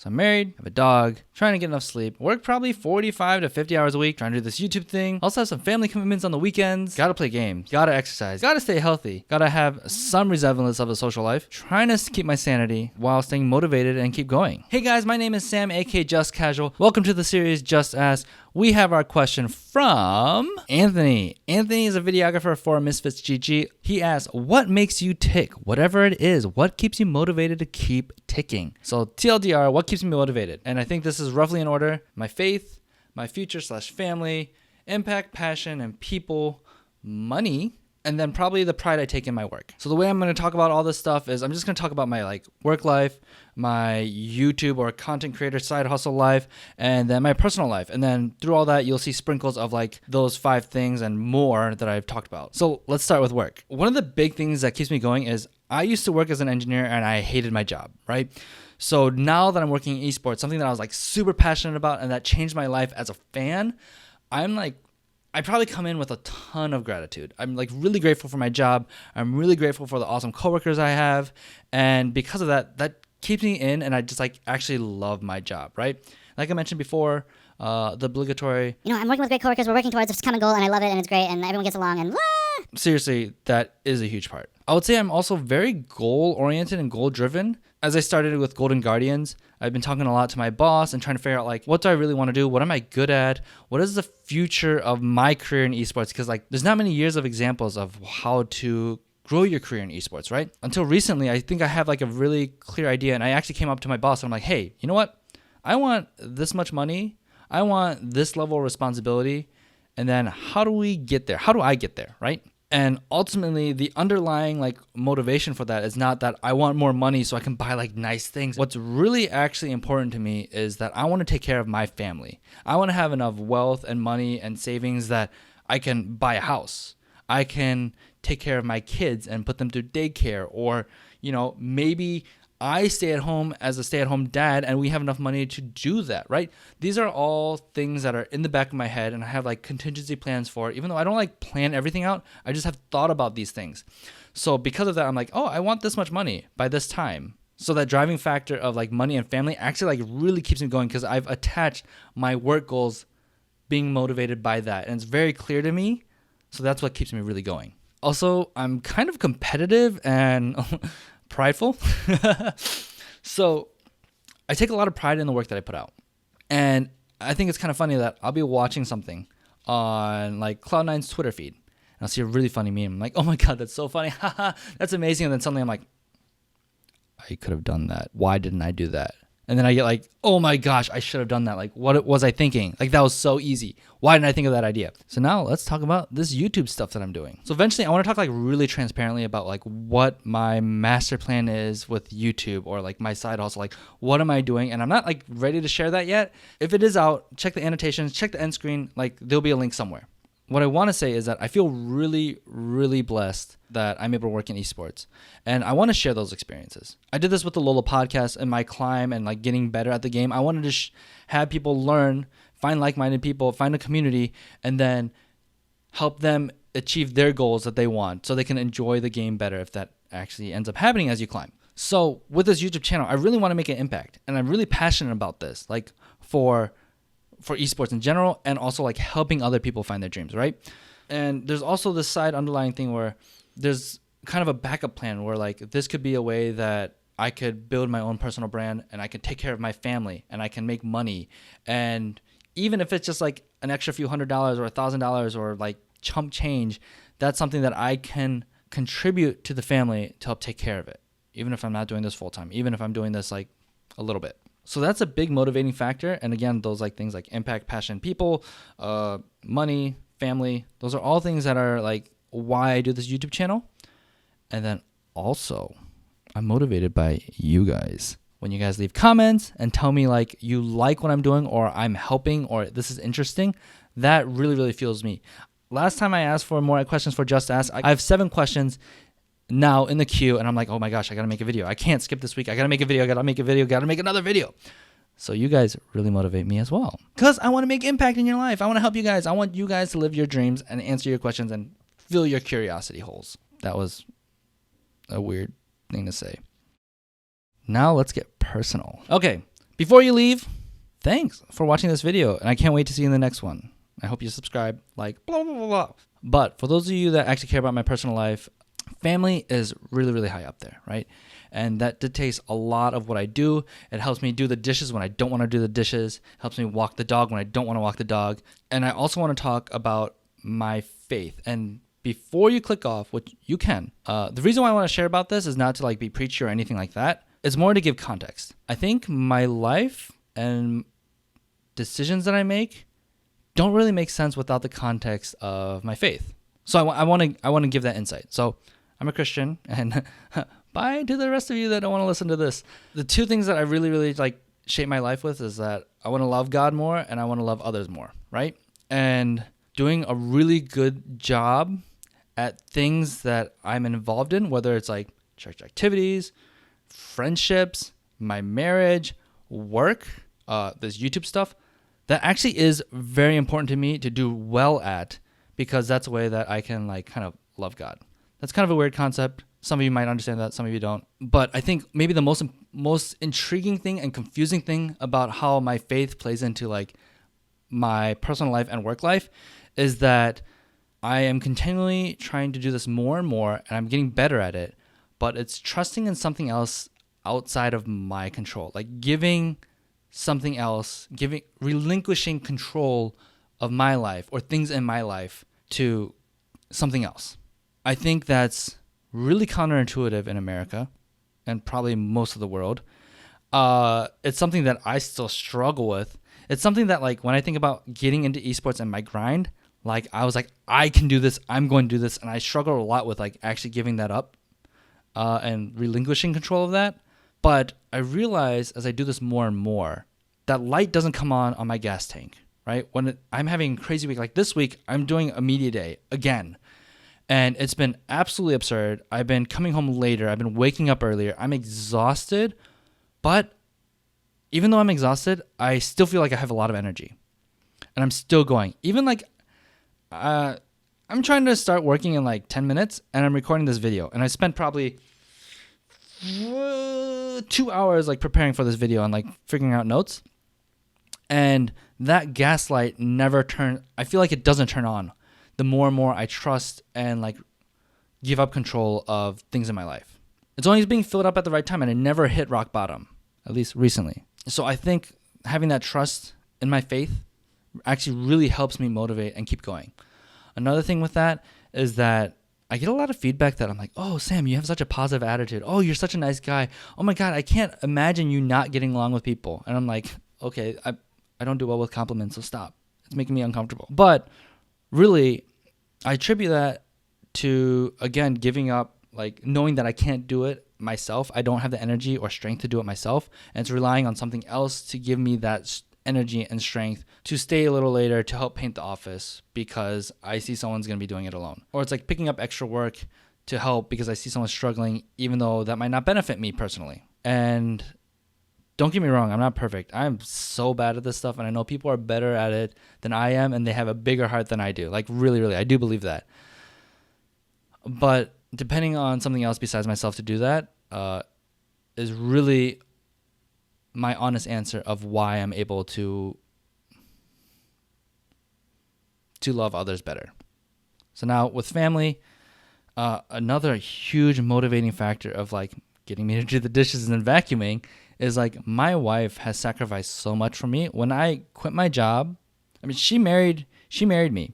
So I'm married, have a dog, trying to get enough sleep, work probably 45 to 50 hours a week, trying to do this YouTube thing. Also have some family commitments on the weekends. Gotta play games, gotta exercise, gotta stay healthy, gotta have some resemblance of a social life. Trying to keep my sanity while staying motivated and keep going. Hey guys, my name is Sam, aka Just Casual. Welcome to the series Just Ask. We have our question from Anthony. Anthony is a videographer for Misfits GG. He asks, what makes you tick? Whatever it is, what keeps you motivated to keep ticking? So TLDR, what keeps me motivated? And I think this is roughly in order: my faith, my future/family, impact, passion, and people, money, and then probably the pride I take in my work. So the way I'm going to talk about all this stuff is I'm just going to talk about my work life, my YouTube or content creator side hustle life, and then my personal life. And then through all that, you'll see sprinkles of those 5 things and more that I've talked about. So let's start with work. One of the big things that keeps me going is I used to work as an engineer and I hated my job, right? So now that I'm working in esports, something that I was super passionate about and that changed my life as a fan, I probably come in with a ton of gratitude. I'm really grateful for my job. I'm really grateful for the awesome coworkers I have. And because of that keeps me in, and I just actually love my job, right? Like I mentioned before, the obligatory, I'm working with great coworkers. We're working towards this common goal and I love it and it's great and everyone gets along and seriously, that is a huge part. I would say I'm also very goal-oriented and goal-driven. As I started with Golden Guardians, I've been talking a lot to my boss and trying to figure out what do I really want to do? What am I good at? What is the future of my career in esports? Because there's not many years of examples of how to grow your career in esports, right? Until recently, I think I have a really clear idea, and I actually came up to my boss and I'm like, hey, you know what? I want this much money. I want this level of responsibility. And then how do we get there? How do I get there, right? And ultimately, the underlying motivation for that is not that I want more money so I can buy nice things. What's really actually important to me is that I want to take care of my family. I want to have enough wealth and money and savings that I can buy a house. I can take care of my kids and put them through daycare, or maybe I stay at home as a stay-at-home dad and we have enough money to do that, right? These are all things that are in the back of my head and I have contingency plans for it. Even though I don't plan everything out, I just have thought about these things. So because of that, I'm I want this much money by this time. So that driving factor of money and family actually really keeps me going, because I've attached my work goals being motivated by that. And it's very clear to me. So that's what keeps me really going. Also, I'm kind of competitive and prideful. So I take a lot of pride in the work that I put out. And I think it's kind of funny that I'll be watching something on Cloud9's Twitter feed, and I'll see a really funny meme. I'm like, oh my God, that's so funny. That's amazing. And then suddenly I'm like, I could have done that. Why didn't I do that? And then I get oh my gosh, I should have done that. What was I thinking? That was so easy. Why didn't I think of that idea? So now let's talk about this YouTube stuff that I'm doing. So eventually I want to talk really transparently about what my master plan is with YouTube, or my side hustle. What am I doing? And I'm not ready to share that yet. If it is out, check the annotations, check the end screen. There'll be a link somewhere. What I want to say is that I feel really, really blessed that I'm able to work in esports, and I want to share those experiences. I did this with the Lola podcast and my climb and getting better at the game. I wanted to have people learn, find like-minded people, find a community, and then help them achieve their goals that they want so they can enjoy the game better, if that actually ends up happening as you climb. So with this YouTube channel, I really want to make an impact, and I'm really passionate about this, for esports in general, and also helping other people find their dreams, right? And there's also this side underlying thing where there's kind of a backup plan where this could be a way that I could build my own personal brand, and I can take care of my family, and I can make money. And even if it's just an extra few $100 or $1,000 or chump change, that's something that I can contribute to the family to help take care of it, even if I'm not doing this full time, even if I'm doing this a little bit. So that's a big motivating factor. And again, those things impact, passion, people, money, family. Those are all things that are why I do this YouTube channel. And then also, I'm motivated by you guys. When you guys leave comments and tell me you like what I'm doing, or I'm helping, or this is interesting, that really, really fuels me. Last time I asked for more questions for Just Ask, I have 7 questions now in the queue, and I'm oh my gosh, I gotta make a video. I can't skip this week. I gotta make a video, gotta make another video. So you guys really motivate me as well, because I want to make impact in your life. I want to help you guys. I want you guys to live your dreams and answer your questions and fill your curiosity holes. That was a weird thing to say. Now let's get personal. Okay, Before you leave, thanks for watching this video, and I can't wait to see you in the next one. I hope you subscribe, like, blah, blah, blah, blah. But for those of you that actually care about my personal life, family is really, really high up there, right? And that dictates a lot of what I do. It helps me do the dishes when I don't want to do the dishes. Helps me walk the dog when I don't want to walk the dog. And I also want to talk about my faith. And before you click off, which you can, the reason why I want to share about this is not to like be preachy or anything like that. It's more to give context. I think my life and decisions that I make don't really make sense without the context of my faith. So I want to give that insight. So I'm a Christian, and bye to the rest of you that don't want to listen to this. The two things that I really, really like shape my life with is that I want to love God more and I want to love others more, right? And doing a really good job at things that I'm involved in, whether it's like church activities, friendships, my marriage, work, this YouTube stuff, that actually is very important to me to do well at, because that's a way that I can like kind of love God. That's kind of a weird concept. Some of you might understand that, some of you don't. But I think maybe the most intriguing thing and confusing thing about how my faith plays into like my personal life and work life is that I am continually trying to do this more and more, and I'm getting better at it, but it's trusting in something else outside of my control, like relinquishing control of my life or things in my life to something else. I think that's really counterintuitive in America and probably most of the world. It's something that I still struggle with. It's something that like when I think about getting into esports and my grind, like I was like, I can do this, I'm going to do this. And I struggle a lot with like actually giving that up and relinquishing control of that. But I realize as I do this more and more, that light doesn't come on my gas tank, right? When I'm having a crazy week, like this week, I'm doing a media day again. And it's been absolutely absurd. I've been coming home later. I've been waking up earlier. I'm exhausted. But even though I'm exhausted, I still feel like I have a lot of energy. And I'm still going. Even like, I'm trying to start working in like 10 minutes. And I'm recording this video. And I spent probably 2 hours like preparing for this video and like figuring out notes. And that gaslight never I feel like it doesn't turn on the more and more I trust and like give up control of things in my life. It's always being filled up at the right time, and it never hit rock bottom, at least recently. So I think having that trust in my faith actually really helps me motivate and keep going. Another thing with that is that I get a lot of feedback that I'm like, oh, Sam, you have such a positive attitude. Oh, you're such a nice guy. Oh my God, I can't imagine you not getting along with people. And I'm like, okay, I don't do well with compliments, so stop. It's making me uncomfortable. But really, I attribute that to, again, giving up, like knowing that I can't do it myself. I don't have the energy or strength to do it myself. And it's relying on something else to give me that energy and strength to stay a little later to help paint the office because I see someone's going to be doing it alone. Or it's like picking up extra work to help because I see someone struggling, even though that might not benefit me personally. And don't get me wrong, I'm not perfect. I'm so bad at this stuff, and I know people are better at it than I am, and they have a bigger heart than I do. Like, really, really, I do believe that. But depending on something else besides myself to do that is really my honest answer of why I'm able to love others better. So now with family, another huge motivating factor of like getting me to do the dishes and vacuuming is like my wife has sacrificed so much for me. When I quit my job, I mean, she married me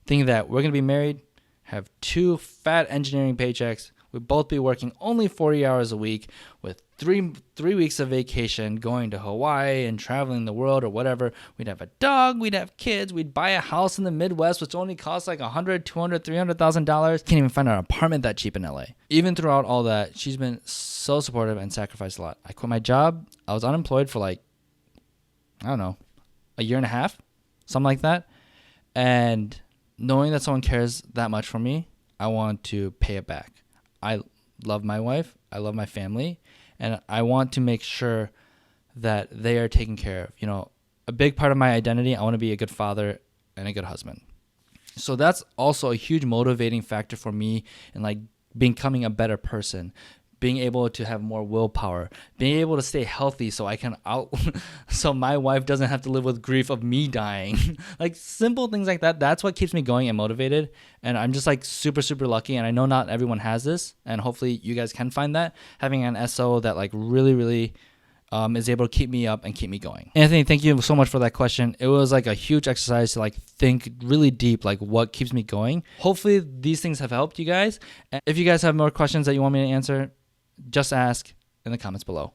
thinking that we're going to be married, have 2 fat engineering paychecks. We'd both be working only 40 hours a week with three weeks of vacation, going to Hawaii and traveling the world or whatever. We'd have a dog, we'd have kids, we'd buy a house in the Midwest, which only costs like $100,000, $200,000, $300,000. Can't even find an apartment that cheap in LA. Even throughout all that, she's been so supportive and sacrificed a lot. I quit my job. I was unemployed for like, I don't know, a year and a half, something like that. And knowing that someone cares that much for me, I want to pay it back. I love my wife. I love my family. And I want to make sure that they are taken care of. You know, a big part of my identity, I want to be a good father and a good husband. So that's also a huge motivating factor for me in like becoming a better person, being able to have more willpower, being able to stay healthy so I can so my wife doesn't have to live with grief of me dying. Like simple things like that. That's what keeps me going and motivated. And I'm just like super, super lucky. And I know not everyone has this. And hopefully you guys can find that. Having an SO that like really, really is able to keep me up and keep me going. Anthony, thank you so much for that question. It was like a huge exercise to like think really deep, like what keeps me going. Hopefully these things have helped you guys. And if you guys have more questions that you want me to answer, just ask in the comments below.